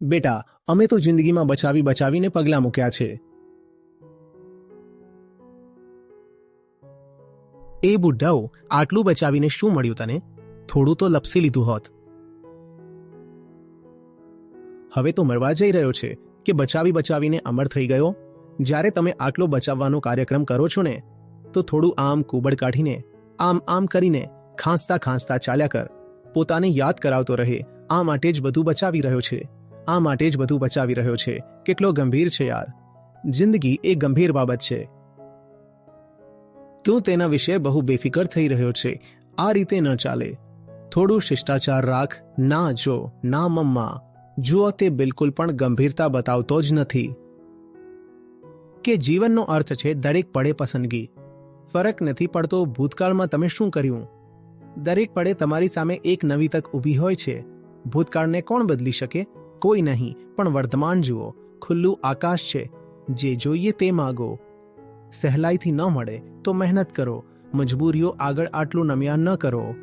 બેટા, અમે તો જિંદગીમાં બચાવી બચાવીને પગલાં મૂક્યા છે. એ બુઢ્ઢાઓ, આટલું બચાવીને શું મળ્યું તને? થોડું તો લપસી લીધું હોત. હવે તો મરવા જઈ રહ્યો છે કે બચાવી બચાવીને અમર થઈ ગયો? જ્યારે તમે આટલો બચાવવાનો કાર્યક્રમ કરો છો ને, તો થોડું આમ કુબડ કાઢીને આમ આમ કરીને ખાંસતા ખાંસતા ચાલ્યા કર. પોતાને યાદ કરાવતો રહે, આ માટે જ બધું બચાવી રહ્યો છે, આ માટે જ બધું બચાવી રહ્યો છે. કેટલો ગંભીર છે યાર. જિંદગી એ ગંભીર બાબત છે. તું તેના વિશે બહુ બેફિકર થઈ રહ્યો છે. આ રીતે ન ચાલે. થોડું શિષ્ટાચાર રાખ. ના જો, ના મમ્મા. જુઓ, તે બિલકુલ પણ ગંભીરતા બતાવતો જ નથી. કે જીવનનો અર્થ છે દરેક પળે પસંદગી. ફરક નથી પડતો ભૂતકાળમાં તમે શું કર્યું. દરેક પળે તમારી સામે એક નવી તક ઊભી હોય છે. ભૂતકાળને કોણ બદલી શકે? કોઈ નહીં. પણ વર્તમાન જુઓ, ખુલ્લું આકાશ છે. જે જોઈએ તે માગો. સહેલાઈથી ન મળે તો મહેનત કરો. મજબૂરીઓ આગળ આટલું નમ્યા ન કરો.